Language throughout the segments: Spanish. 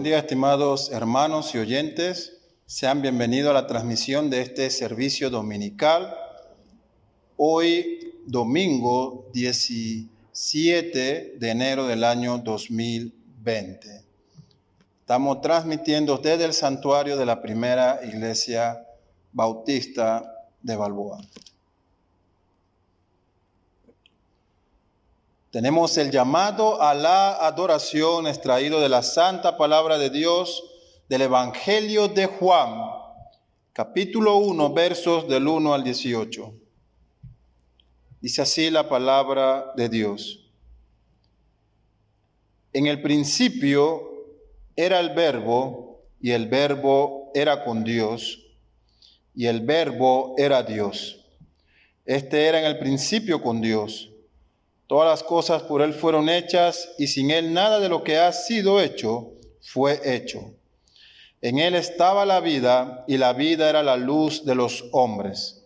Buen día, estimados hermanos y oyentes. Sean bienvenidos a la transmisión de este servicio dominical. Hoy, domingo 17 de enero del año 2020. Estamos transmitiendo desde el santuario de la primera iglesia bautista de Balboa. Tenemos el llamado a la adoración extraído de la santa palabra de Dios del Evangelio de Juan, capítulo 1, versos del 1 al 18. Dice así la palabra de Dios. En el principio era el Verbo, y el Verbo era con Dios, y el Verbo era Dios. Este era en el principio con Dios. Todas las cosas por Él fueron hechas, y sin Él nada de lo que ha sido hecho fue hecho. En Él estaba la vida, y la vida era la luz de los hombres.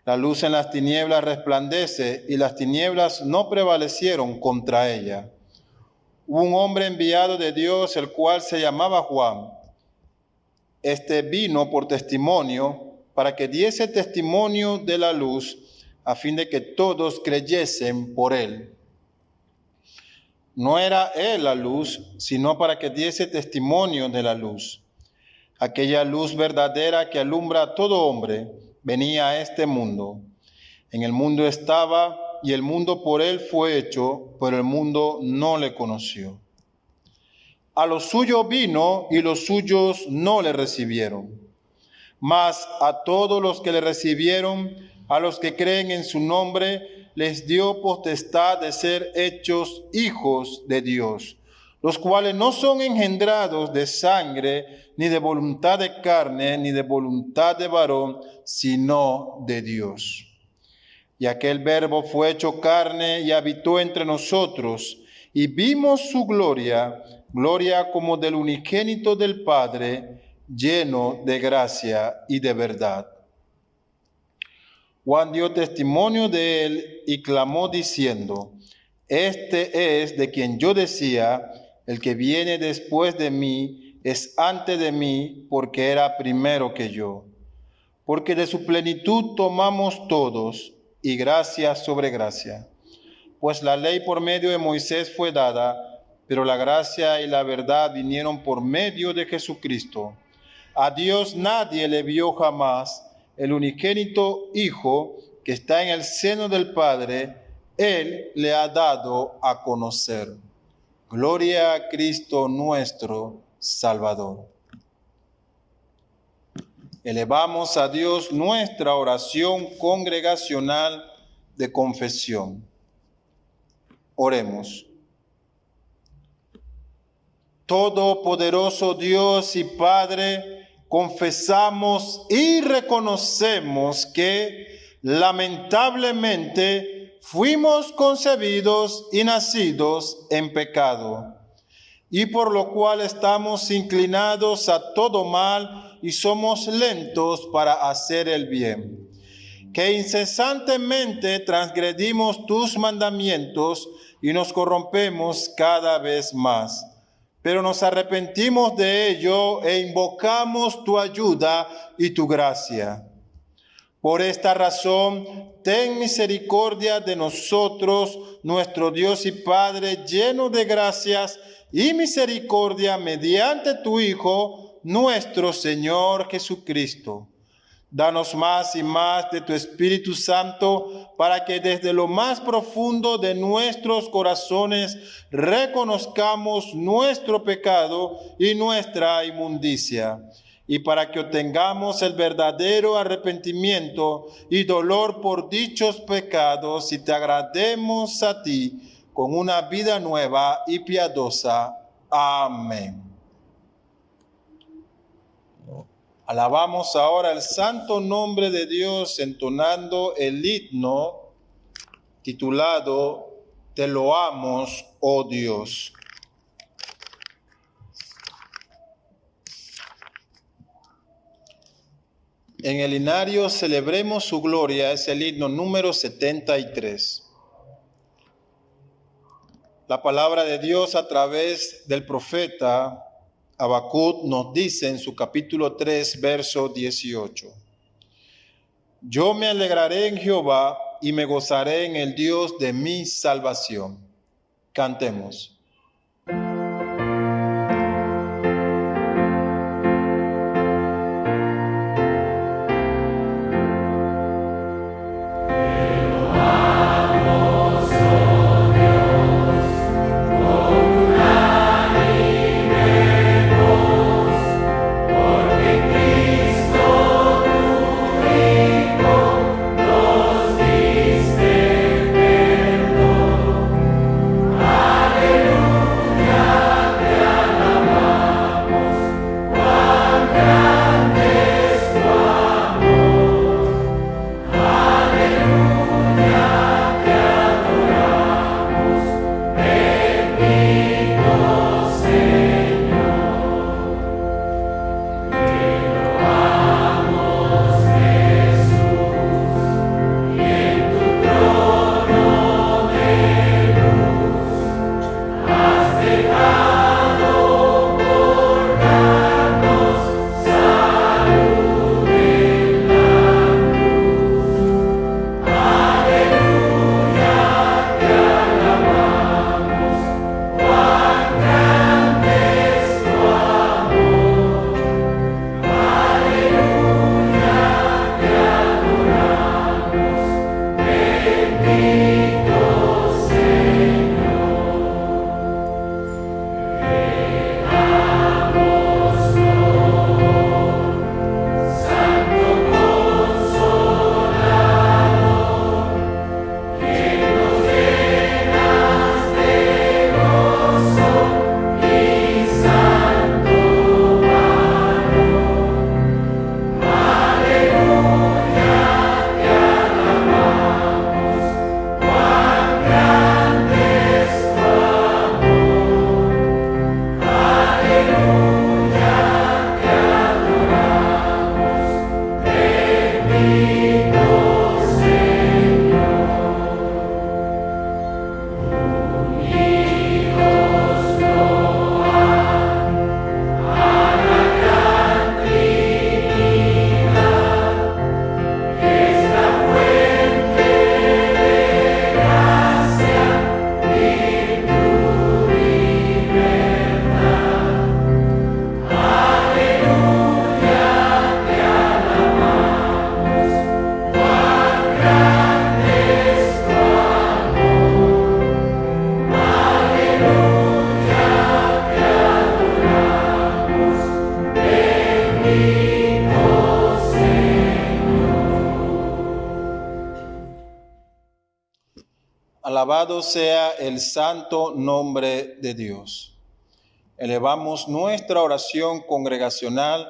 La luz en las tinieblas resplandece, y las tinieblas no prevalecieron contra ella. Hubo un hombre enviado de Dios, el cual se llamaba Juan. Este vino por testimonio, para que diese testimonio de la luz, a fin de que todos creyesen por él. No era él la luz, sino para que diese testimonio de la luz. Aquella luz verdadera que alumbra a todo hombre venía a este mundo. En el mundo estaba, y el mundo por él fue hecho, pero el mundo no le conoció. A los suyos vino, y los suyos no le recibieron. Mas a todos los que le recibieron, a los que creen en su nombre, les dio potestad de ser hechos hijos de Dios, los cuales no son engendrados de sangre, ni de voluntad de carne, ni de voluntad de varón, sino de Dios. Y aquel Verbo fue hecho carne y habitó entre nosotros, y vimos su gloria, gloria como del unigénito del Padre, lleno de gracia y de verdad. Juan dio testimonio de él y clamó diciendo: Este es de quien yo decía, el que viene después de mí es antes de mí, porque era primero que yo. Porque de su plenitud tomamos todos, y gracia sobre gracia. Pues la ley por medio de Moisés fue dada, pero la gracia y la verdad vinieron por medio de Jesucristo. A Dios nadie le vio jamás. El unigénito Hijo que está en el seno del Padre, Él le ha dado a conocer. Gloria a Cristo nuestro Salvador. Elevamos a Dios nuestra oración congregacional de confesión. Oremos. Todopoderoso Dios y Padre, confesamos y reconocemos que lamentablemente fuimos concebidos y nacidos en pecado, y por lo cual estamos inclinados a todo mal y somos lentos para hacer el bien. Que incesantemente transgredimos tus mandamientos y nos corrompemos cada vez más. Pero nos arrepentimos de ello e invocamos tu ayuda y tu gracia. Por esta razón, ten misericordia de nosotros, nuestro Dios y Padre, lleno de gracias y misericordia, mediante tu Hijo, nuestro Señor Jesucristo. Danos más y más de tu Espíritu Santo, para que desde lo más profundo de nuestros corazones reconozcamos nuestro pecado y nuestra inmundicia, y para que obtengamos el verdadero arrepentimiento y dolor por dichos pecados, y te agrademos a ti con una vida nueva y piadosa. Amén. Alabamos ahora el santo nombre de Dios entonando el himno titulado Te loamos, oh Dios. En el himnario Celebremos su gloria es el himno número 73. La palabra de Dios a través del profeta Habacuc nos dice en su capítulo 3, verso 18. Yo me alegraré en Jehová y me gozaré en el Dios de mi salvación. Cantemos. Alabado sea el santo nombre de Dios. Elevamos nuestra oración congregacional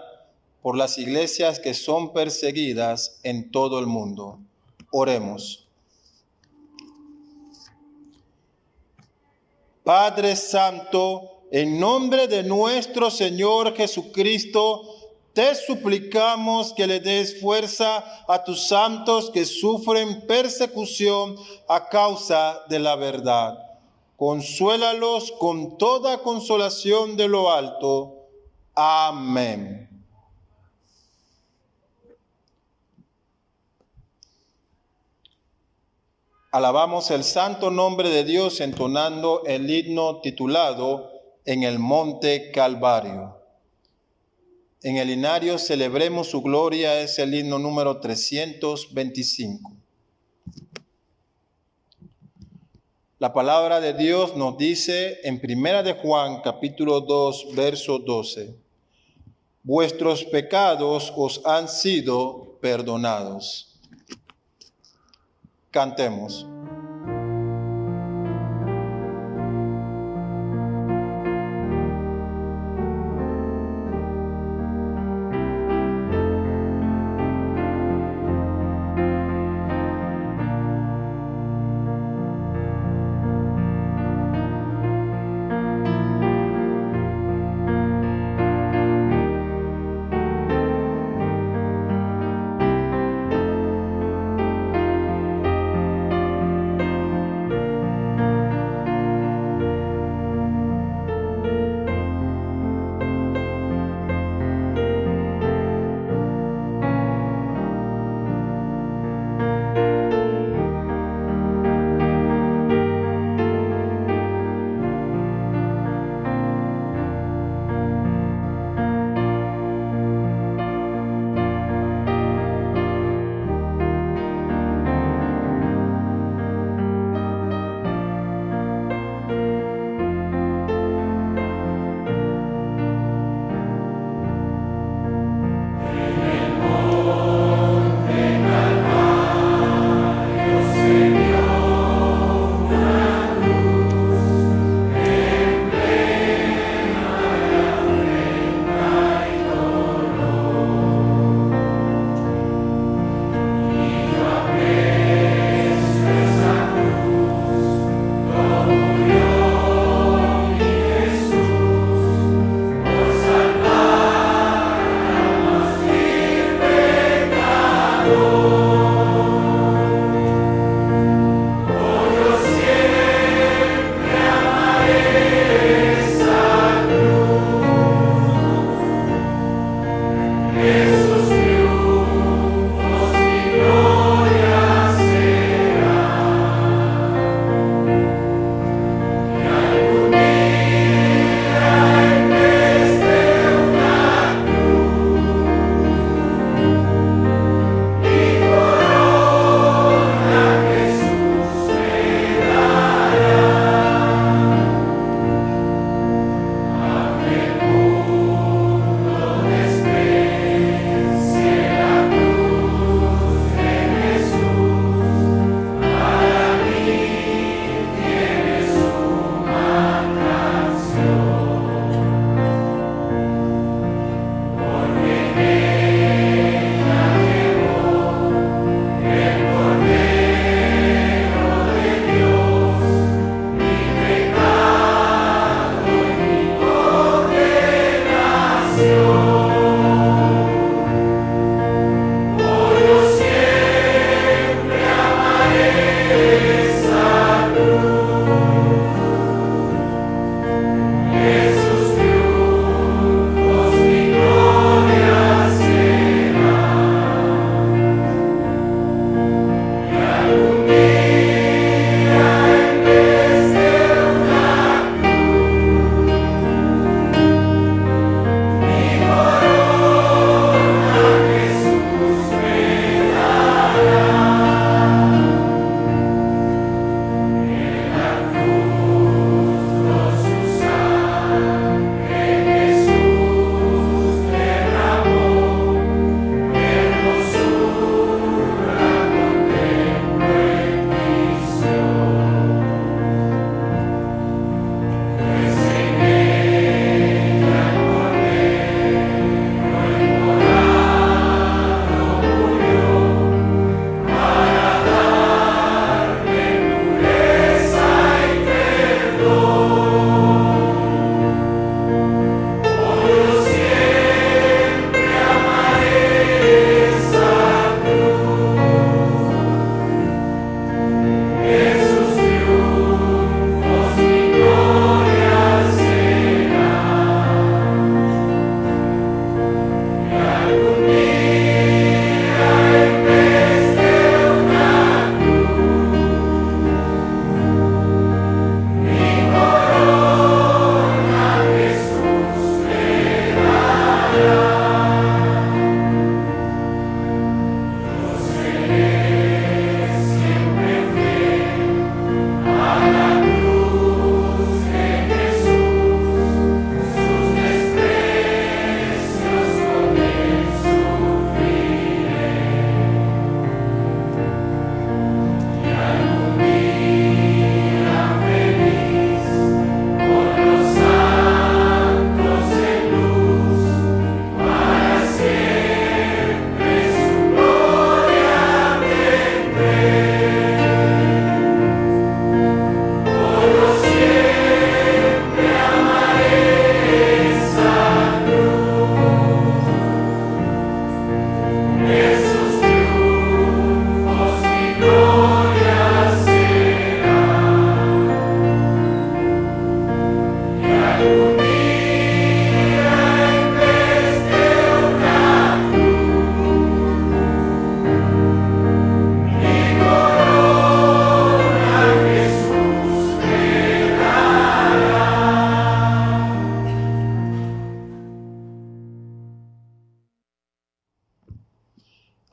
por las iglesias que son perseguidas en todo el mundo. Oremos. Padre Santo, en nombre de nuestro Señor Jesucristo, te suplicamos que le des fuerza a tus santos que sufren persecución a causa de la verdad. Consuélalos con toda consolación de lo alto. Amén. Alabamos el santo nombre de Dios entonando el himno titulado En el Monte Calvario. En el inario celebremos su gloria, es el himno número 325. La palabra de Dios nos dice en 1 de Juan, capítulo 2, verso 12. Vuestros pecados os han sido perdonados. Cantemos.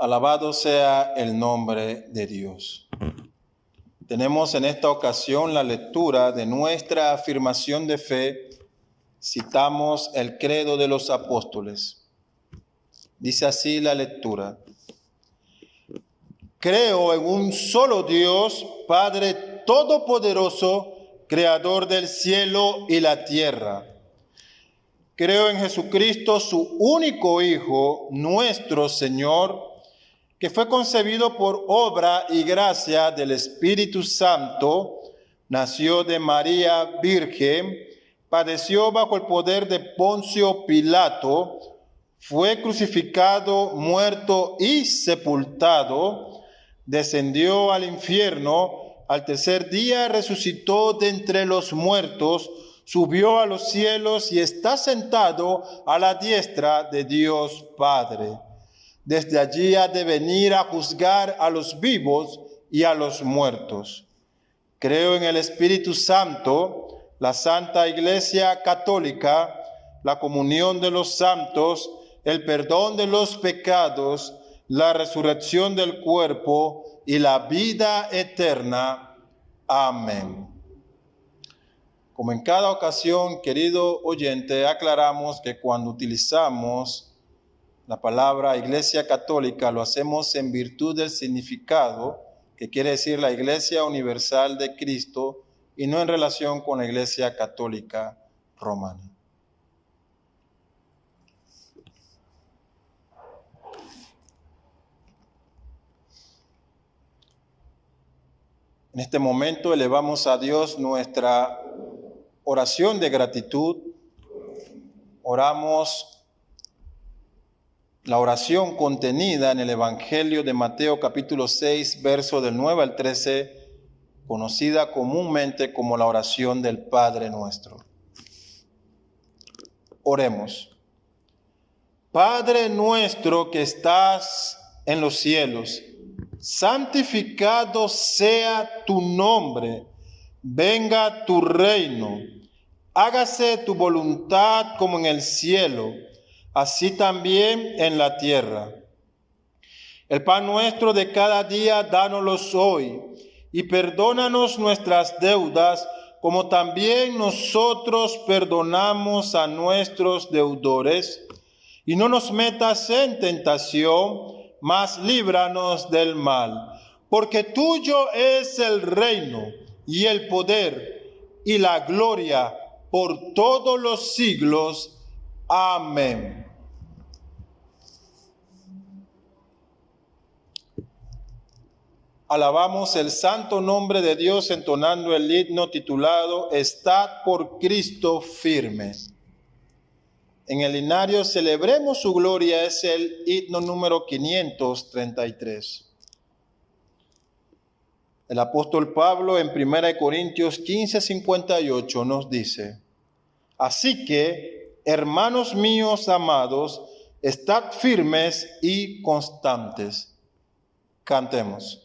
Alabado sea el nombre de Dios. Tenemos en esta ocasión la lectura de nuestra afirmación de fe. Citamos el credo de los apóstoles. Dice así la lectura. Creo en un solo Dios, Padre Todopoderoso, Creador del cielo y la tierra. Creo en Jesucristo, su único Hijo, nuestro Señor, que fue concebido por obra y gracia del Espíritu Santo, nació de María Virgen, padeció bajo el poder de Poncio Pilato, fue crucificado, muerto y sepultado, descendió al infierno, al tercer día resucitó de entre los muertos, subió a los cielos y está sentado a la diestra de Dios Padre. Desde allí ha de venir a juzgar a los vivos y a los muertos. Creo en el Espíritu Santo, la Santa Iglesia Católica, la comunión de los santos, el perdón de los pecados, la resurrección del cuerpo y la vida eterna. Amén. Como en cada ocasión, querido oyente, aclaramos que cuando utilizamos la palabra Iglesia Católica lo hacemos en virtud del significado, que quiere decir la Iglesia Universal de Cristo, y no en relación con la Iglesia Católica Romana. En este momento elevamos a Dios nuestra oración de gratitud. Oramos la oración contenida en el Evangelio de Mateo capítulo 6, verso del 9 al 13, conocida comúnmente como la oración del Padre Nuestro. Oremos. Padre nuestro que estás en los cielos, santificado sea tu nombre, venga tu reino, hágase tu voluntad como en el cielo, así también en la tierra. El pan nuestro de cada día, dánoslo hoy, y perdónanos nuestras deudas, como también nosotros perdonamos a nuestros deudores. Y no nos metas en tentación, mas líbranos del mal. Porque tuyo es el reino, y el poder, y la gloria, por todos los siglos. Amén. Alabamos el santo nombre de Dios entonando el himno titulado Estad por Cristo firme. En el himnario Celebremos su gloria es el himno número 533. El apóstol Pablo en 1 Corintios 15:58 nos dice: Así que, hermanos míos amados, estad firmes y constantes. Cantemos.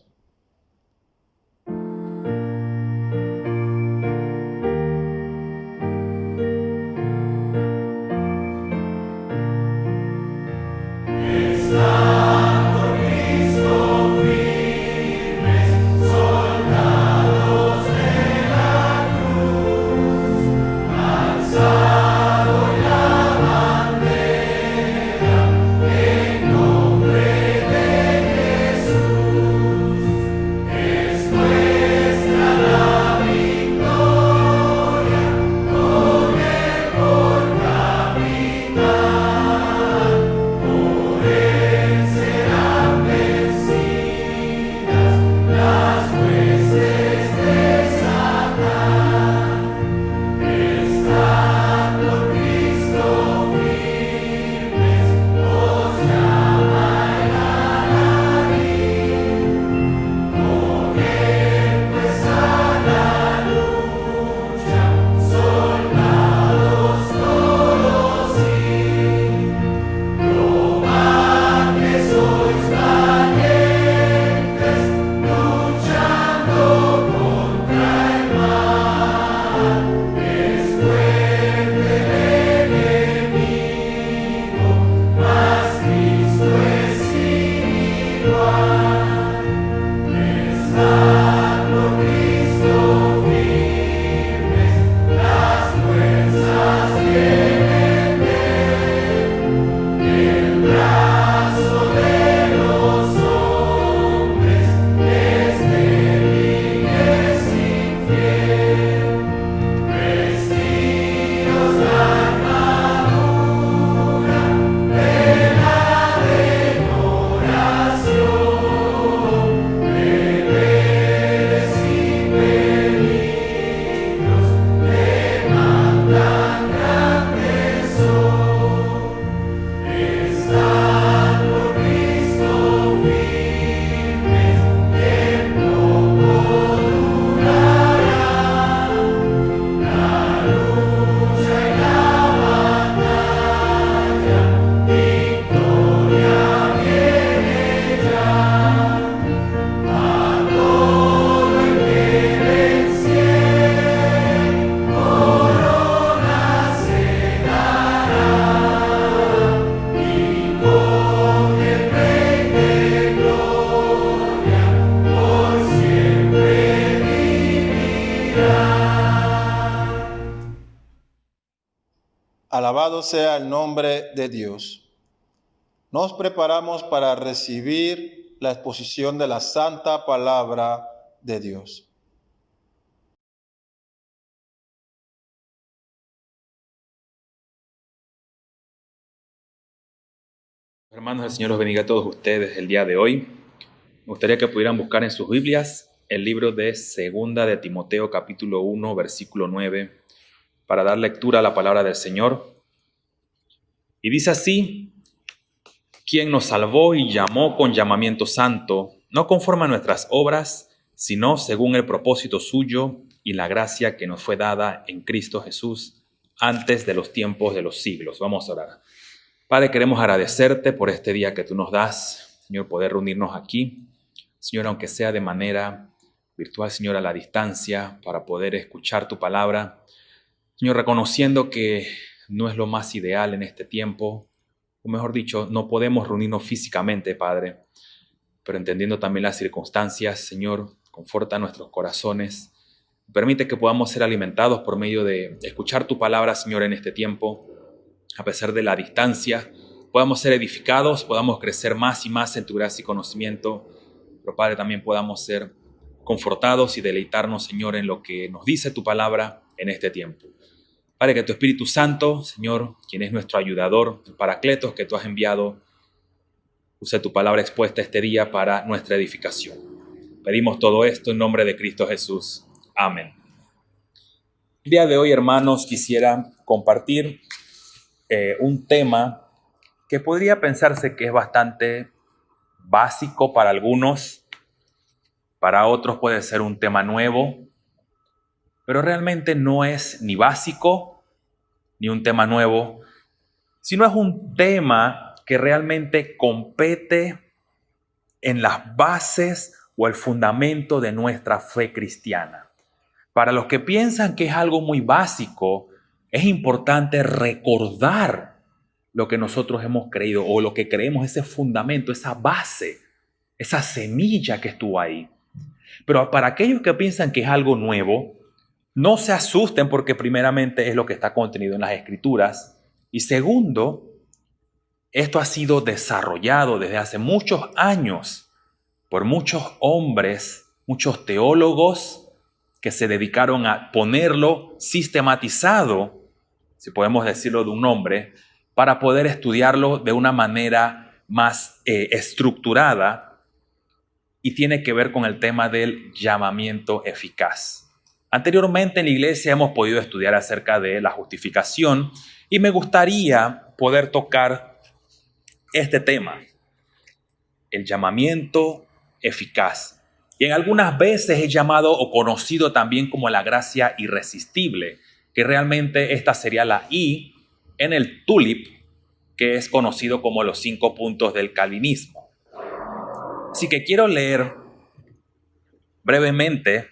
Alabado sea el nombre de Dios. Nos preparamos para recibir la exposición de la santa palabra de Dios. Hermanos, el Señor los bendiga a todos ustedes el día de hoy. Me gustaría que pudieran buscar en sus Biblias el libro de Segunda de Timoteo, capítulo 1, versículo 9, para dar lectura a la palabra del Señor. Y dice así: quien nos salvó y llamó con llamamiento santo, no conforme a nuestras obras, sino según el propósito suyo y la gracia que nos fue dada en Cristo Jesús antes de los tiempos de los siglos. Vamos a orar. Padre, queremos agradecerte por este día que tú nos das, Señor, poder reunirnos aquí. Señor, aunque sea de manera virtual, Señor, a la distancia, para poder escuchar tu palabra. Señor, reconociendo que no es lo más ideal en este tiempo, o mejor dicho, no podemos reunirnos físicamente, Padre, pero entendiendo también las circunstancias, Señor, conforta nuestros corazones. Permite que podamos ser alimentados por medio de escuchar tu palabra, Señor, en este tiempo. A pesar de la distancia, podamos ser edificados, podamos crecer más y más en tu gracia y conocimiento, pero Padre, también podamos ser confortados y deleitarnos, Señor, en lo que nos dice tu palabra en este tiempo. Padre, que tu Espíritu Santo, Señor, quien es nuestro ayudador, el Paracletos que tú has enviado, use tu palabra expuesta este día para nuestra edificación. Pedimos todo esto en nombre de Cristo Jesús. Amén. El día de hoy, hermanos, quisiera compartir un tema que podría pensarse que es bastante básico para algunos, para otros puede ser un tema nuevo, pero realmente no es ni básico ni un tema nuevo, sino es un tema que realmente compete en las bases o el fundamento de nuestra fe cristiana. Para los que piensan que es algo muy básico, es importante recordar lo que nosotros hemos creído o lo que creemos, ese fundamento, esa base, esa semilla que estuvo ahí. Pero para aquellos que piensan que es algo nuevo, no se asusten porque primeramente es lo que está contenido en las Escrituras y segundo, esto ha sido desarrollado desde hace muchos años por muchos hombres, muchos teólogos que se dedicaron a ponerlo sistematizado, si podemos decirlo de un nombre, para poder estudiarlo de una manera más estructurada y tiene que ver con el tema del llamamiento eficaz. Anteriormente en la iglesia hemos podido estudiar acerca de la justificación y me gustaría poder tocar este tema, el llamamiento eficaz. Y en algunas veces es llamado o conocido también como la gracia irresistible, que realmente esta sería la I en el TULIP, que es conocido como los 5 puntos del calvinismo. Así que quiero leer brevemente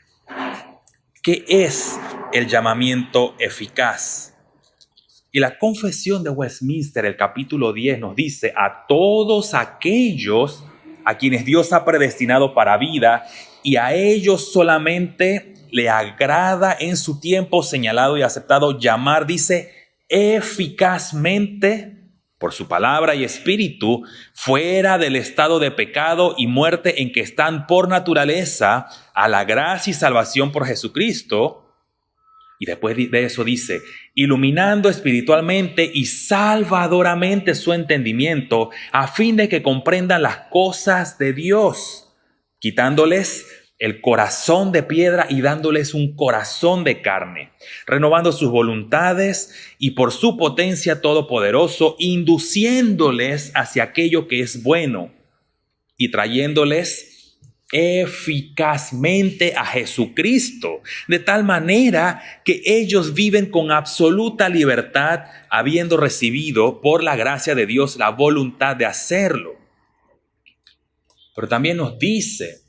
qué es el llamamiento eficaz. Y la Confesión de Westminster, el capítulo 10, nos dice: a todos aquellos a quienes Dios ha predestinado para vida y a ellos solamente le agrada en su tiempo señalado y aceptado llamar, dice, eficazmente por su palabra y espíritu, fuera del estado de pecado y muerte en que están por naturaleza, a la gracia y salvación por Jesucristo. Y después de eso dice, iluminando espiritualmente y salvadoramente su entendimiento, a fin de que comprendan las cosas de Dios, quitándoles el corazón de piedra y dándoles un corazón de carne, renovando sus voluntades y por su potencia todopoderoso, induciéndoles hacia aquello que es bueno y trayéndoles eficazmente a Jesucristo, de tal manera que ellos viven con absoluta libertad, habiendo recibido por la gracia de Dios la voluntad de hacerlo. Pero también nos dice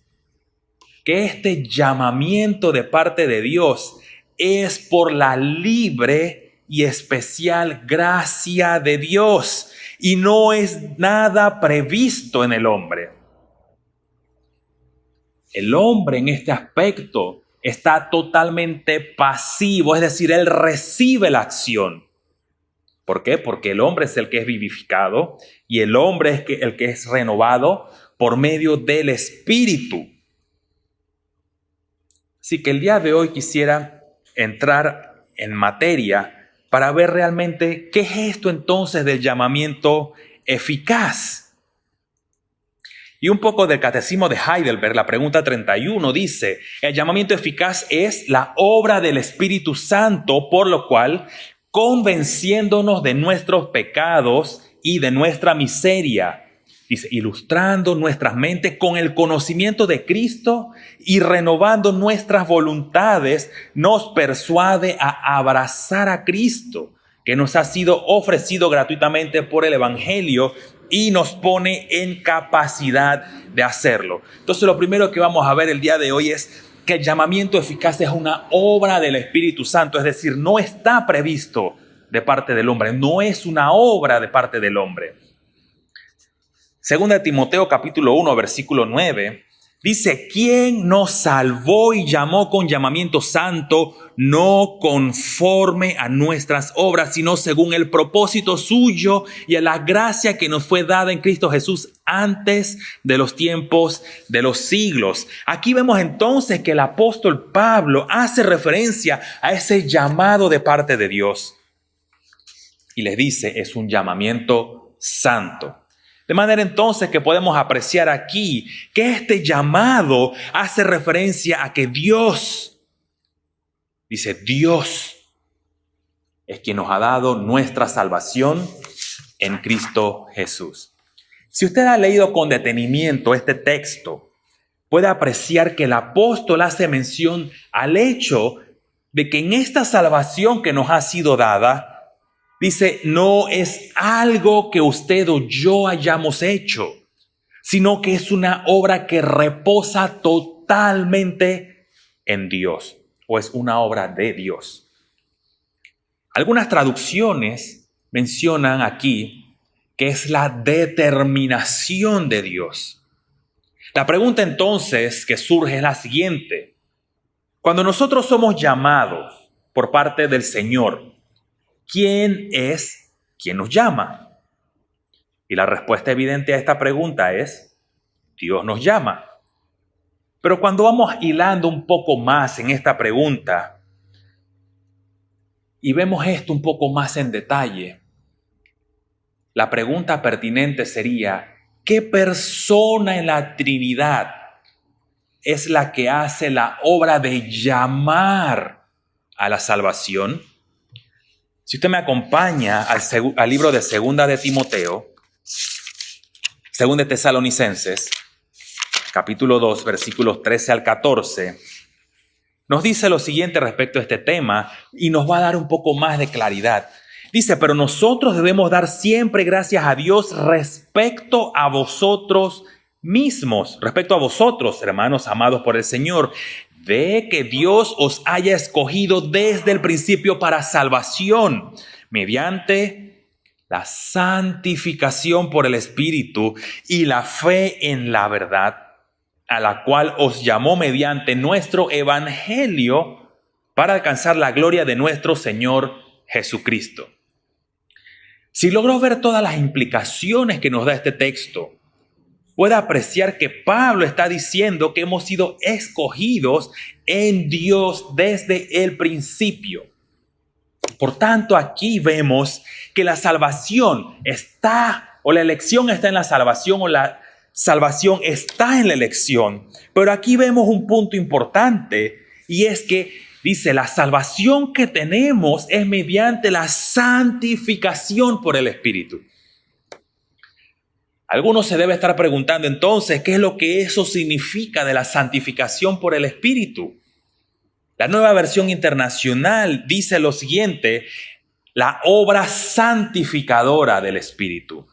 que este llamamiento de parte de Dios es por la libre y especial gracia de Dios y no es nada previsto en el hombre. El hombre en este aspecto está totalmente pasivo, es decir, él recibe la acción. ¿Por qué? Porque el hombre es el que es vivificado y el hombre es el que es renovado por medio del Espíritu. Así que el día de hoy quisiera entrar en materia para ver realmente qué es esto entonces del llamamiento eficaz. Y un poco del Catecismo de Heidelberg, la pregunta 31 dice: el llamamiento eficaz es la obra del Espíritu Santo, por lo cual, convenciéndonos de nuestros pecados y de nuestra miseria, dice, ilustrando nuestras mentes con el conocimiento de Cristo y renovando nuestras voluntades, nos persuade a abrazar a Cristo, que nos ha sido ofrecido gratuitamente por el Evangelio y nos pone en capacidad de hacerlo. Entonces, lo primero que vamos a ver el día de hoy es que el llamamiento eficaz es una obra del Espíritu Santo, es decir, no está previsto de parte del hombre, no es una obra de parte del hombre. Segunda de Timoteo capítulo 1, versículo 9, dice: ¿quién nos salvó y llamó con llamamiento santo, no conforme a nuestras obras, sino según el propósito suyo y a la gracia que nos fue dada en Cristo Jesús antes de los tiempos de los siglos? Aquí vemos entonces que el apóstol Pablo hace referencia a ese llamado de parte de Dios. Y les dice, es un llamamiento santo. De manera entonces que podemos apreciar aquí que este llamado hace referencia a que Dios, dice, Dios es quien nos ha dado nuestra salvación en Cristo Jesús. Si usted ha leído con detenimiento este texto, puede apreciar que el apóstol hace mención al hecho de que en esta salvación que nos ha sido dada, dice, no es algo que usted o yo hayamos hecho, sino que es una obra que reposa totalmente en Dios, o es una obra de Dios. Algunas traducciones mencionan aquí que es la determinación de Dios. La pregunta entonces que surge es la siguiente: cuando nosotros somos llamados por parte del Señor, ¿quién es quien nos llama? Y la respuesta evidente a esta pregunta es: Dios nos llama. Pero cuando vamos hilando un poco más en esta pregunta y vemos esto un poco más en detalle, la pregunta pertinente sería: ¿qué persona en la Trinidad es la que hace la obra de llamar a la salvación? Si usted me acompaña al libro de Segunda de Timoteo, Segunda de Tesalonicenses, capítulo 2, versículos 13 al 14, nos dice lo siguiente respecto a este tema y nos va a dar un poco más de claridad. Dice: pero nosotros debemos dar siempre gracias a Dios respecto a vosotros mismos, respecto a vosotros, hermanos amados por el Señor, de que Dios os haya escogido desde el principio para salvación, mediante la santificación por el Espíritu y la fe en la verdad, a la cual os llamó mediante nuestro Evangelio para alcanzar la gloria de nuestro Señor Jesucristo. Si logró ver todas las implicaciones que nos da este texto, puede apreciar que Pablo está diciendo que hemos sido escogidos en Dios desde el principio. Por tanto, aquí vemos que la salvación está, o la elección está en la salvación, o la salvación está en la elección. Pero aquí vemos un punto importante, y es que dice, la salvación que tenemos es mediante la santificación por el Espíritu. Algunos se deben estar preguntando entonces, ¿qué es lo que eso significa de la santificación por el Espíritu? La Nueva Versión Internacional dice lo siguiente: la obra santificadora del Espíritu.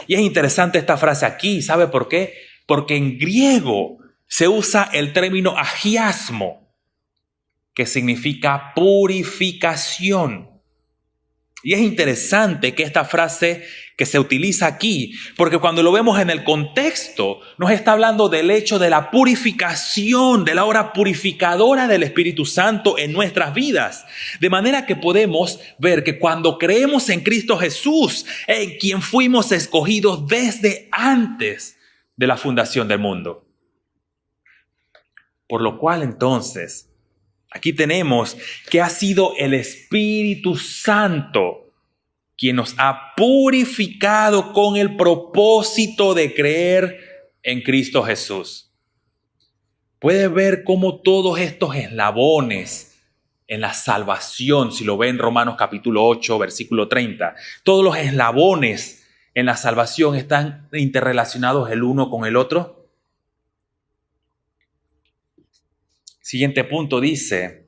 Y es interesante esta frase aquí, ¿sabe por qué? Porque en griego se usa el término agiasmo, que significa purificación. Y es interesante que esta frase que se utiliza aquí, porque cuando lo vemos en el contexto, nos está hablando del hecho de la purificación, de la obra purificadora del Espíritu Santo en nuestras vidas. De manera que podemos ver que cuando creemos en Cristo Jesús, en quien fuimos escogidos desde antes de la fundación del mundo. Por lo cual entonces, aquí tenemos que ha sido el Espíritu Santo quien nos ha purificado con el propósito de creer en Cristo Jesús. Puede ver cómo todos estos eslabones en la salvación, si lo ve en Romanos capítulo 8, versículo 30, todos los eslabones en la salvación están interrelacionados el uno con el otro. Siguiente punto dice,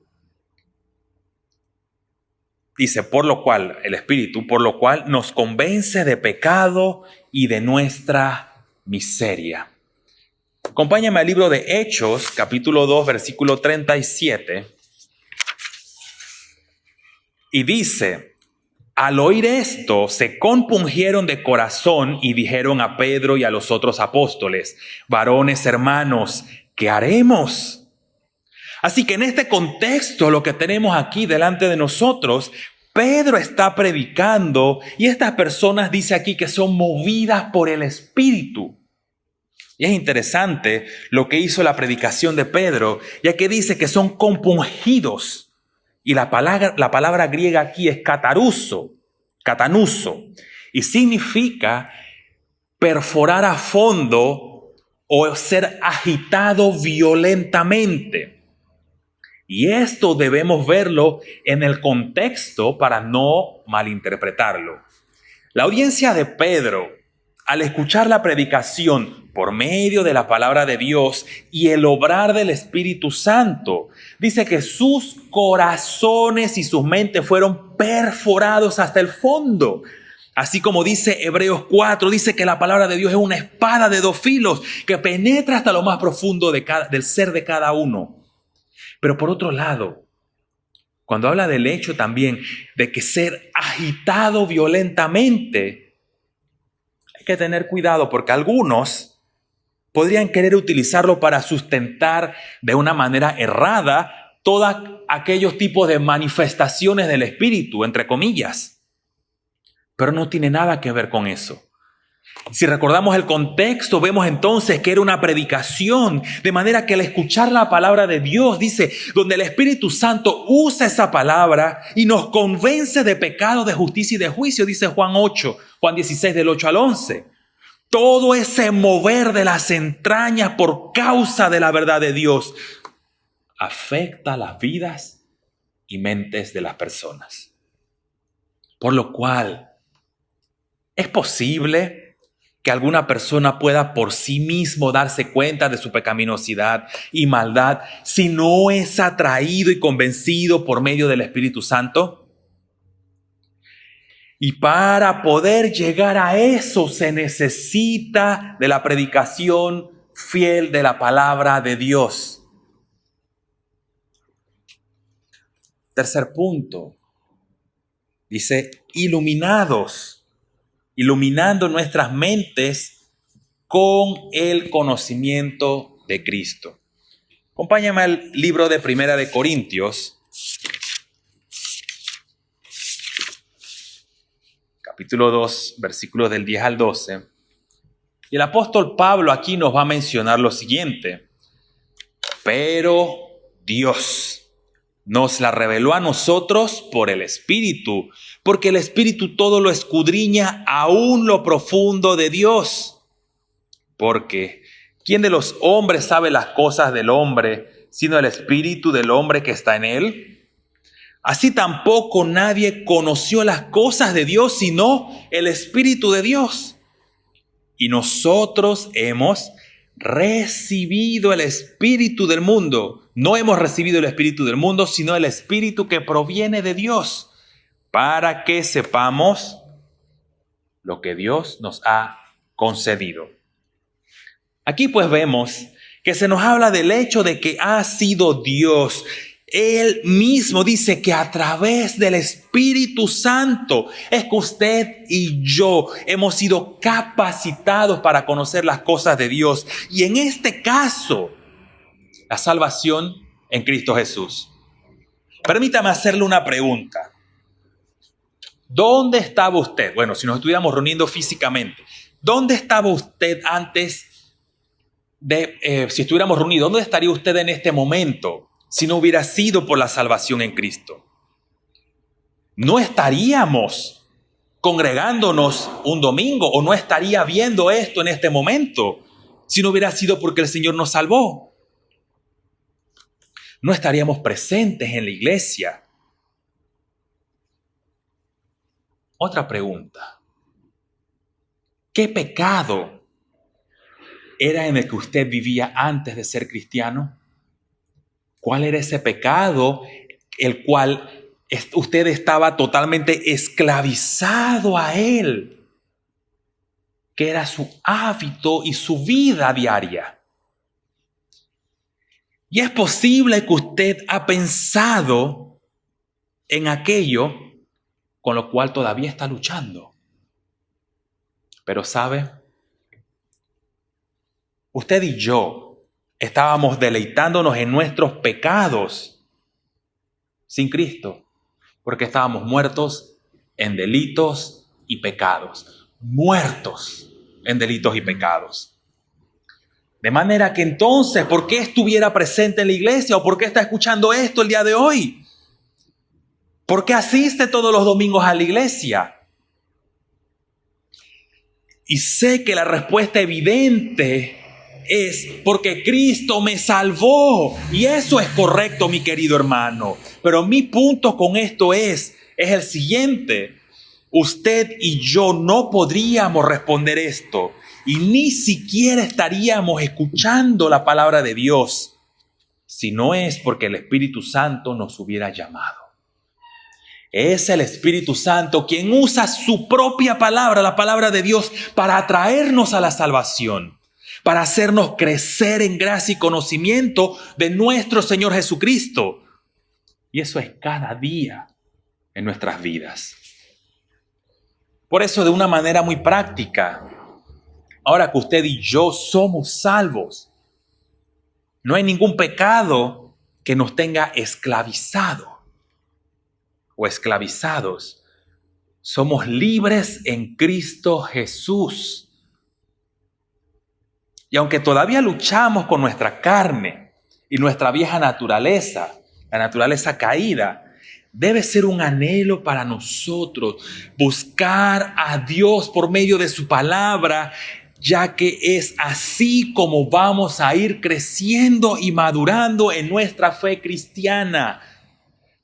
por lo cual, el Espíritu, por lo cual nos convence de pecado y de nuestra miseria. Acompáñame al libro de Hechos, capítulo 2, versículo 37. Y dice, al oír esto, se compungieron de corazón y dijeron a Pedro y a los otros apóstoles, varones hermanos, ¿qué haremos? Así que en este contexto, lo que tenemos aquí delante de nosotros, Pedro está predicando y estas personas dice aquí que son movidas por el Espíritu. Y es interesante lo que hizo la predicación de Pedro, ya que dice que son compungidos. Y la palabra griega aquí es catanuso, y significa perforar a fondo o ser agitado violentamente. Y esto debemos verlo en el contexto para no malinterpretarlo. La audiencia de Pedro, al escuchar la predicación por medio de la palabra de Dios y el obrar del Espíritu Santo, dice que sus corazones y sus mentes fueron perforados hasta el fondo. Así como dice Hebreos 4, dice que la palabra de Dios es una espada de dos filos que penetra hasta lo más profundo del ser de cada uno. Pero por otro lado, cuando habla del hecho también de que ser agitado violentamente, hay que tener cuidado porque algunos podrían querer utilizarlo para sustentar de una manera errada todos aquellos tipos de manifestaciones del Espíritu, entre comillas. Pero no tiene nada que ver con eso. Si recordamos el contexto, vemos entonces que era una predicación, de manera que al escuchar la palabra de Dios, dice, donde el Espíritu Santo usa esa palabra y nos convence de pecado, de justicia y de juicio, dice Juan 16 del 8 al 11. Todo ese mover de las entrañas por causa de la verdad de Dios afecta las vidas y mentes de las personas. Por lo cual, es posible que alguna persona pueda por sí mismo darse cuenta de su pecaminosidad y maldad si no es atraído y convencido por medio del Espíritu Santo. Y para poder llegar a eso se necesita de la predicación fiel de la palabra de Dios. Tercer punto, dice iluminando nuestras mentes con el conocimiento de Cristo. Acompáñame al libro de Primera de Corintios, capítulo 2, versículos del 10 al 12. Y el apóstol Pablo aquí nos va a mencionar lo siguiente. Pero Dios nos la reveló a nosotros por el Espíritu, porque el Espíritu todo lo escudriña aún lo profundo de Dios. Porque ¿quién de los hombres sabe las cosas del hombre, sino el Espíritu del hombre que está en él? Así tampoco nadie conoció las cosas de Dios, sino el Espíritu de Dios. Y nosotros hemos recibido el Espíritu del mundo. No hemos recibido el Espíritu del mundo, sino el Espíritu que proviene de Dios, para que sepamos lo que Dios nos ha concedido. Aquí pues vemos que se nos habla del hecho de que ha sido Dios Él mismo dice que a través del Espíritu Santo es que usted y yo hemos sido capacitados para conocer las cosas de Dios. Y en este caso, la salvación en Cristo Jesús. Permítame hacerle una pregunta. ¿Dónde estaba usted? Bueno, si nos estuviéramos reuniendo físicamente, ¿dónde estaba usted antes de, si estuviéramos reunidos, dónde estaría usted en este momento si no hubiera sido por la salvación en Cristo? No estaríamos congregándonos un domingo o no estaría viendo esto en este momento si no hubiera sido porque el Señor nos salvó. No estaríamos presentes en la iglesia. Otra pregunta. ¿Qué pecado era en el que usted vivía antes de ser cristiano? ¿Cuál era ese pecado el cual usted estaba totalmente esclavizado a él? Que era su hábito y su vida diaria. Y es posible que usted ha pensado en aquello con lo cual todavía está luchando. Pero ¿sabe? Usted y yo estábamos deleitándonos en nuestros pecados sin Cristo, porque estábamos muertos en delitos y pecados. Muertos en delitos y pecados. De manera que entonces, ¿por qué estuviera presente en la iglesia o por qué está escuchando esto el día de hoy? ¿Por qué asiste todos los domingos a la iglesia? Y sé que la respuesta evidente es porque Cristo me salvó. Y eso es correcto, mi querido hermano. Pero mi punto con esto es el siguiente. Usted y yo no podríamos responder esto y ni siquiera estaríamos escuchando la palabra de Dios si no es porque el Espíritu Santo nos hubiera llamado. Es el Espíritu Santo quien usa su propia palabra, la palabra de Dios, para atraernos a la salvación, para hacernos crecer en gracia y conocimiento de nuestro Señor Jesucristo. Y eso es cada día en nuestras vidas. Por eso, de una manera muy práctica, ahora que usted y yo somos salvos, no hay ningún pecado que nos tenga esclavizado o esclavizados. Somos libres en Cristo Jesús. Y aunque todavía luchamos con nuestra carne y nuestra vieja naturaleza, la naturaleza caída, debe ser un anhelo para nosotros buscar a Dios por medio de su palabra, ya que es así como vamos a ir creciendo y madurando en nuestra fe cristiana.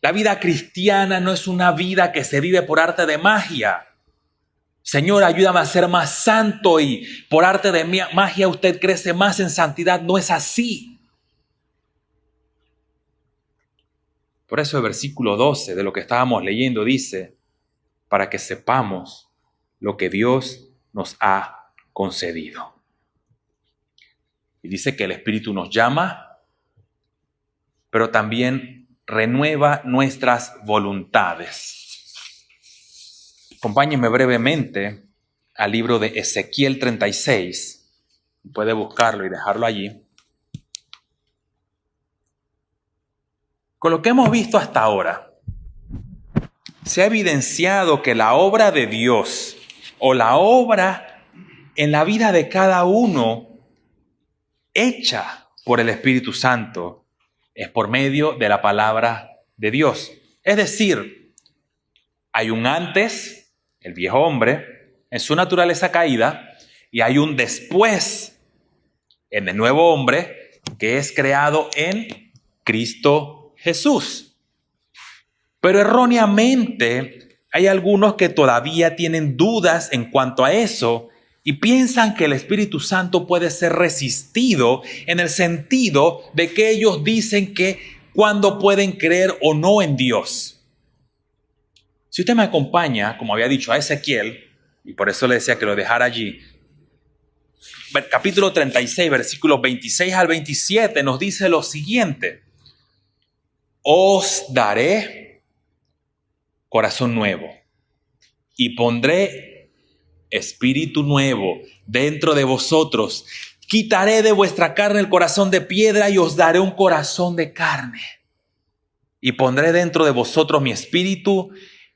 La vida cristiana no es una vida que se vive por arte de magia. Señor, ayúdame a ser más santo y por arte de magia usted crece más en santidad. No es así. Por eso el versículo 12 de lo que estábamos leyendo dice, para que sepamos lo que Dios nos ha concedido. Y dice que el Espíritu nos llama, pero también renueva nuestras voluntades. Acompáñenme brevemente al libro de Ezequiel 36. Puede buscarlo y dejarlo allí. Con lo que hemos visto hasta ahora, se ha evidenciado que la obra de Dios o la obra en la vida de cada uno hecha por el Espíritu Santo es por medio de la palabra de Dios. Es decir, hay un antes, el viejo hombre, en su naturaleza caída, y hay un después, en el nuevo hombre, que es creado en Cristo Jesús. Pero erróneamente hay algunos que todavía tienen dudas en cuanto a eso y piensan que el Espíritu Santo puede ser resistido en el sentido de que ellos dicen que cuándo pueden creer o no en Dios. Si usted me acompaña, como había dicho, a Ezequiel, y por eso le decía que lo dejara allí, capítulo 36, versículos 26 al 27, nos dice lo siguiente. os daré corazón nuevo y pondré espíritu nuevo dentro de vosotros. Quitaré de vuestra carne el corazón de piedra y os daré un corazón de carne. Y pondré dentro de vosotros mi espíritu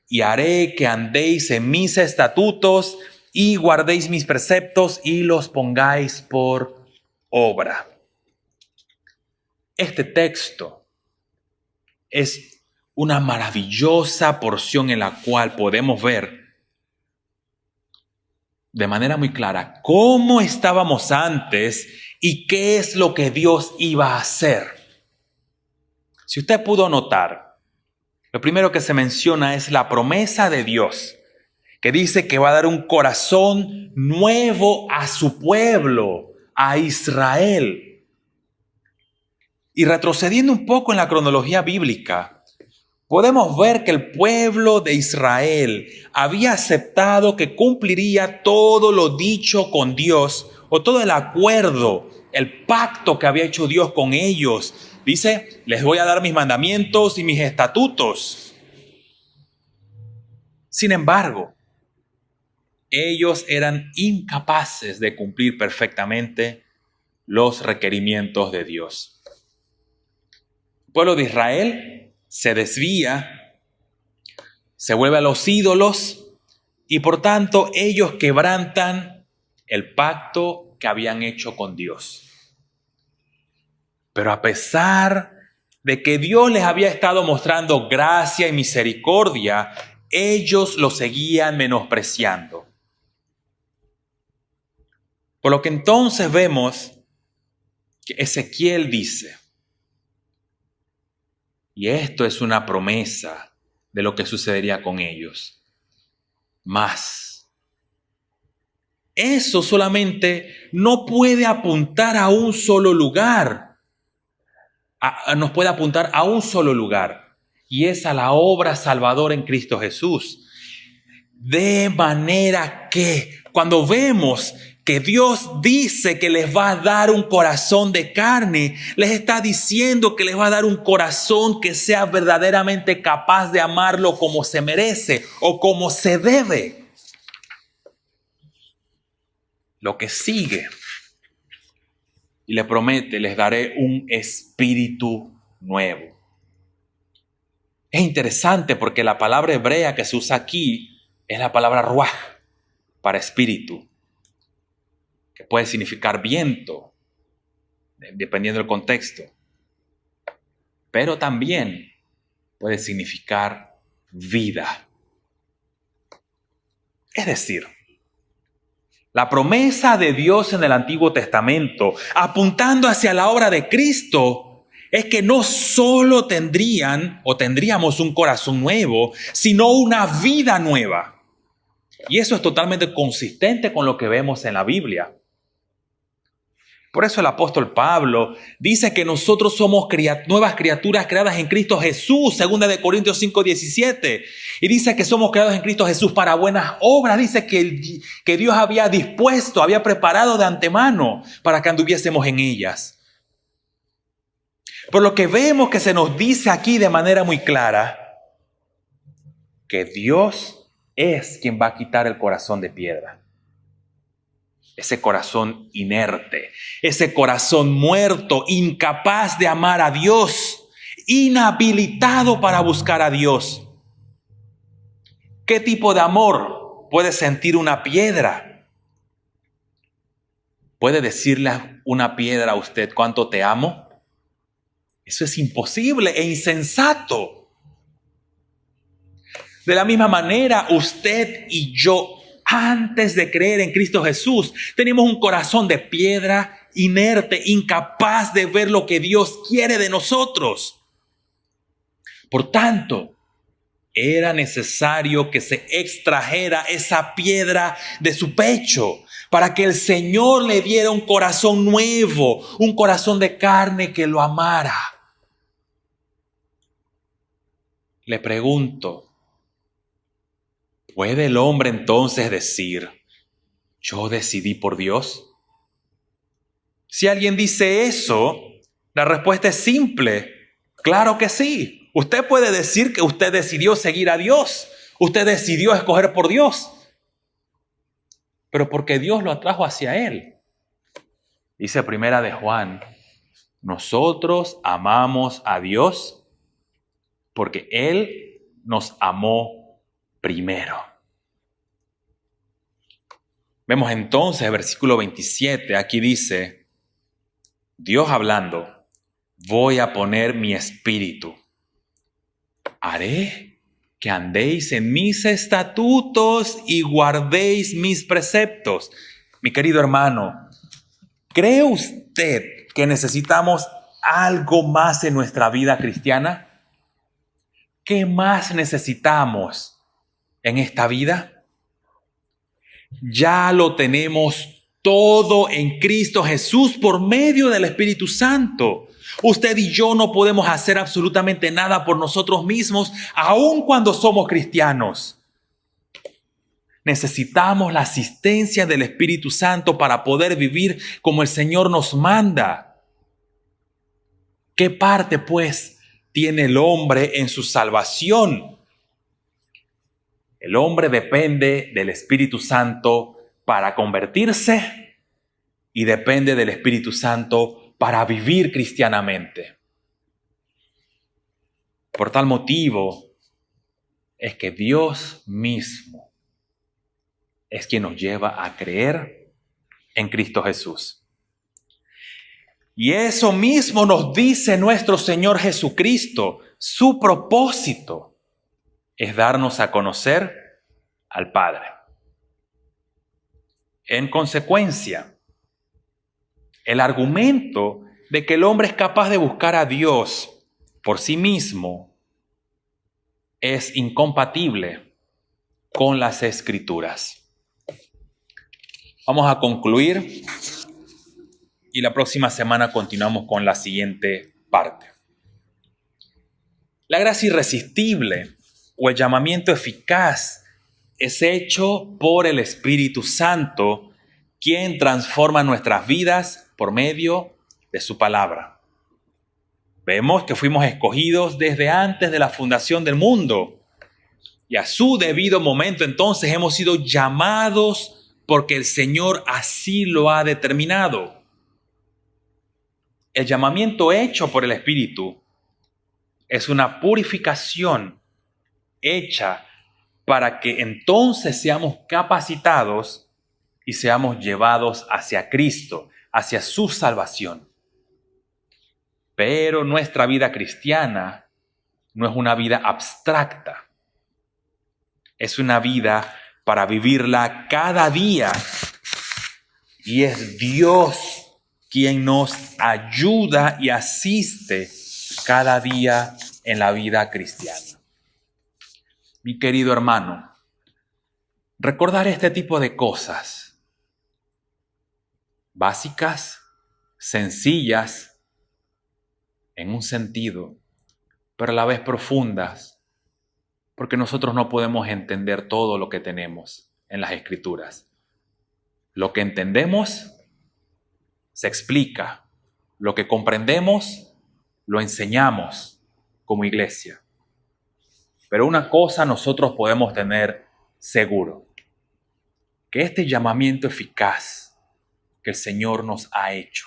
y haré que andéis en mis estatutos y guardéis mis preceptos y los pongáis por obra. Este texto es una maravillosa porción en la cual podemos ver de manera muy clara cómo estábamos antes y qué es lo que Dios iba a hacer. Si usted pudo notar, lo primero que se menciona es la promesa de Dios, que dice que va a dar un corazón nuevo a su pueblo, a Israel. Y retrocediendo un poco en la cronología bíblica, podemos ver que el pueblo de Israel había aceptado que cumpliría todo lo dicho con Dios, o todo el acuerdo, el pacto que había hecho Dios con ellos. Dice, les voy a dar mis mandamientos y mis estatutos. Sin embargo, ellos eran incapaces de cumplir perfectamente los requerimientos de Dios. El pueblo de Israel se desvía, se vuelve a los ídolos y por tanto ellos quebrantan el pacto que habían hecho con Dios. Pero a pesar de que Dios les había estado mostrando gracia y misericordia, ellos lo seguían menospreciando. Por lo que entonces vemos que Ezequiel dice, y esto es una promesa de lo que sucedería con ellos, mas eso solamente no puede apuntar a un solo lugar, nos puede apuntar a un solo lugar, y es a la obra salvadora en Cristo Jesús. De manera que cuando vemos que Dios dice que les va a dar un corazón de carne, les está diciendo que les va a dar un corazón que sea verdaderamente capaz de amarlo como se merece o como se debe. Lo que sigue, y le promete, les daré un espíritu nuevo. Es interesante porque la palabra hebrea que se usa aquí es la palabra ruaj para espíritu, que puede significar viento, dependiendo del contexto, pero también puede significar vida. Es decir, la promesa de Dios en el Antiguo Testamento, apuntando hacia la obra de Cristo, es que no solo tendríamos un corazón nuevo, sino una vida nueva. Y eso es totalmente consistente con lo que vemos en la Biblia. Por eso el apóstol Pablo dice que nosotros somos nuevas criaturas creadas en Cristo Jesús, 2 Corintios 5:17. Y dice que somos creados en Cristo Jesús para buenas obras. Dice que Dios había dispuesto, había preparado de antemano para que anduviésemos en ellas. Por lo que vemos que se nos dice aquí de manera muy clara que Dios es quien va a quitar el corazón de piedra. Ese corazón inerte, ese corazón muerto, incapaz de amar a Dios, inhabilitado para buscar a Dios. ¿Qué tipo de amor puede sentir una piedra? ¿Puede decirle a una piedra a usted cuánto te amo? Eso es imposible e insensato. De la misma manera, usted y yo, antes de creer en Cristo Jesús, teníamos un corazón de piedra, inerte, incapaz de ver lo que Dios quiere de nosotros. Por tanto, era necesario que se extrajera esa piedra de su pecho para que el Señor le diera un corazón nuevo, un corazón de carne que lo amara. Le pregunto, ¿puede el hombre entonces decir, yo decidí por Dios? Si alguien dice eso, la respuesta es simple. Claro que sí. Usted puede decir que usted decidió seguir a Dios. Usted decidió escoger por Dios. Pero porque Dios lo atrajo hacia Él. Dice Primera de Juan, nosotros amamos a Dios porque Él nos amó primero. Vemos entonces el versículo 27, aquí dice, Dios hablando, voy a poner mi espíritu. Haré que andéis en mis estatutos y guardéis mis preceptos. Mi querido hermano, ¿cree usted que necesitamos algo más en nuestra vida cristiana? ¿Qué más necesitamos en esta vida? Ya lo tenemos todo en Cristo Jesús por medio del Espíritu Santo. Usted y yo no podemos hacer absolutamente nada por nosotros mismos, aun cuando somos cristianos. Necesitamos la asistencia del Espíritu Santo para poder vivir como el Señor nos manda. ¿Qué parte, pues, tiene el hombre en su salvación? El hombre depende del Espíritu Santo para convertirse y depende del Espíritu Santo para vivir cristianamente. Por tal motivo es que Dios mismo es quien nos lleva a creer en Cristo Jesús. Y eso mismo nos dice nuestro Señor Jesucristo. Su propósito es darnos a conocer al Padre. En consecuencia, el argumento de que el hombre es capaz de buscar a Dios por sí mismo es incompatible con las Escrituras. Vamos a concluir y la próxima semana continuamos con la siguiente parte. La gracia irresistible o el llamamiento eficaz es hecho por el Espíritu Santo, quien transforma nuestras vidas por medio de su palabra. Vemos que fuimos escogidos desde antes de la fundación del mundo y a su debido momento entonces hemos sido llamados porque el Señor así lo ha determinado. El llamamiento hecho por el Espíritu es una purificación hecha para que entonces seamos capacitados y seamos llevados hacia Cristo, hacia su salvación. Pero nuestra vida cristiana no es una vida abstracta. Es una vida para vivirla cada día. Y es Dios quien nos ayuda y asiste cada día en la vida cristiana. Mi querido hermano, recordar este tipo de cosas básicas, sencillas, en un sentido, pero a la vez profundas, porque nosotros no podemos entender todo lo que tenemos en las Escrituras. Lo que entendemos se explica, lo que comprendemos lo enseñamos como iglesia. Pero una cosa nosotros podemos tener seguro, que este llamamiento eficaz que el Señor nos ha hecho,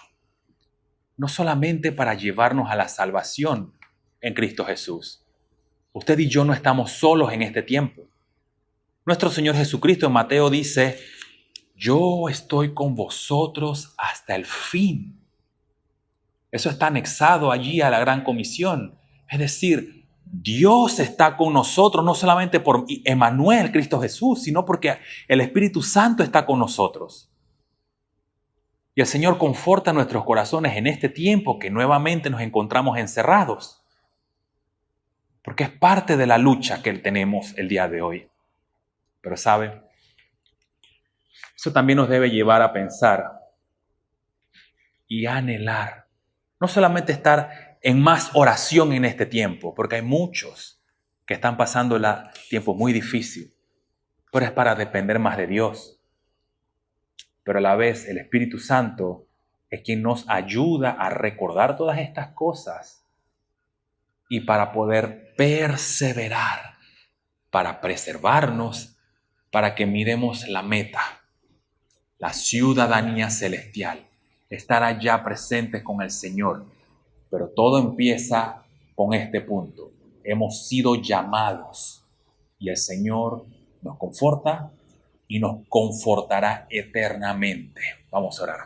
no solamente para llevarnos a la salvación en Cristo Jesús. Usted y yo no estamos solos en este tiempo. Nuestro Señor Jesucristo en Mateo dice, yo estoy con vosotros hasta el fin. Eso está anexado allí a la Gran Comisión. Es decir, Dios está con nosotros no solamente por Emmanuel, Cristo Jesús, sino porque el Espíritu Santo está con nosotros. Y el Señor conforta nuestros corazones en este tiempo que nuevamente nos encontramos encerrados. Porque es parte de la lucha que tenemos el día de hoy. Pero ¿sabe? Eso también nos debe llevar a pensar y a anhelar. No solamente estar en más oración en este tiempo, porque hay muchos que están pasando el tiempo muy difícil, pero es para depender más de Dios. Pero a la vez el Espíritu Santo es quien nos ayuda a recordar todas estas cosas y para poder perseverar, para preservarnos, para que miremos la meta, la ciudadanía celestial, estar allá presentes con el Señor. Pero todo empieza con este punto. Hemos sido llamados y el Señor nos conforta y nos confortará eternamente. Vamos a orar.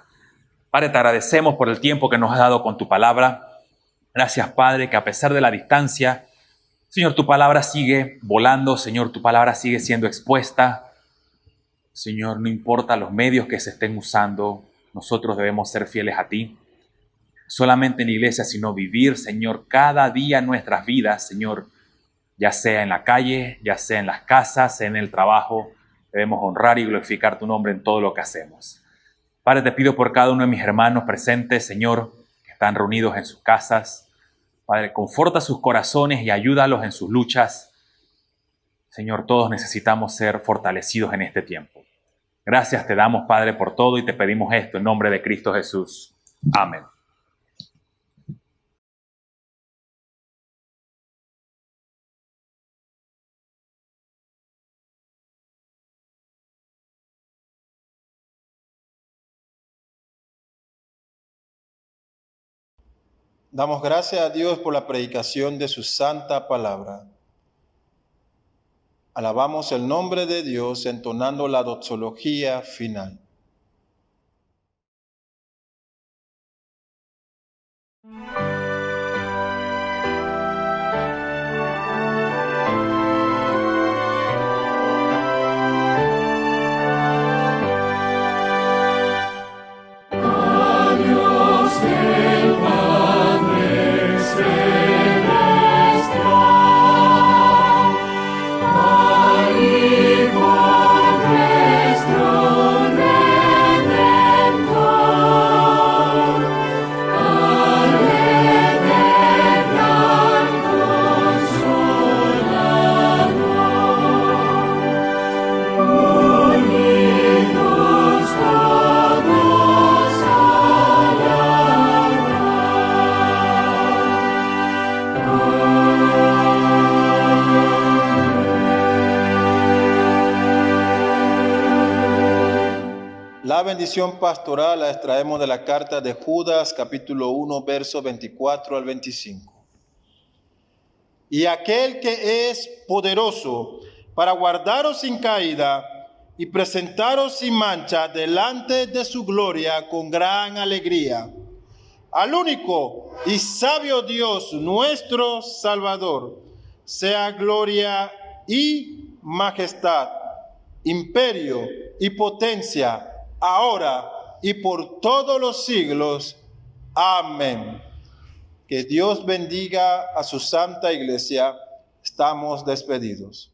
Padre, te agradecemos por el tiempo que nos has dado con tu palabra. Gracias, Padre, que a pesar de la distancia, Señor, tu palabra sigue volando. Señor, tu palabra sigue siendo expuesta. Señor, no importa los medios que se estén usando, nosotros debemos ser fieles a ti. Solamente en la iglesia, sino vivir, Señor, cada día nuestras vidas, Señor, ya sea en la calle, ya sea en las casas, en el trabajo, debemos honrar y glorificar tu nombre en todo lo que hacemos. Padre, te pido por cada uno de mis hermanos presentes, Señor, que están reunidos en sus casas. Padre, conforta sus corazones y ayúdalos en sus luchas. Señor, todos necesitamos ser fortalecidos en este tiempo. Gracias te damos, Padre, por todo y te pedimos esto en nombre de Cristo Jesús. Amén. Damos gracias a Dios por la predicación de su santa palabra. Alabamos el nombre de Dios entonando la doxología final. La bendición pastoral la extraemos de la carta de Judas, capítulo 1, versos 24 al 25. Y aquel que es poderoso para guardaros sin caída y presentaros sin mancha delante de su gloria con gran alegría, al único y sabio Dios nuestro Salvador, sea gloria y majestad, imperio y potencia, ahora y por todos los siglos. Amén. Que Dios bendiga a su santa iglesia. Estamos despedidos.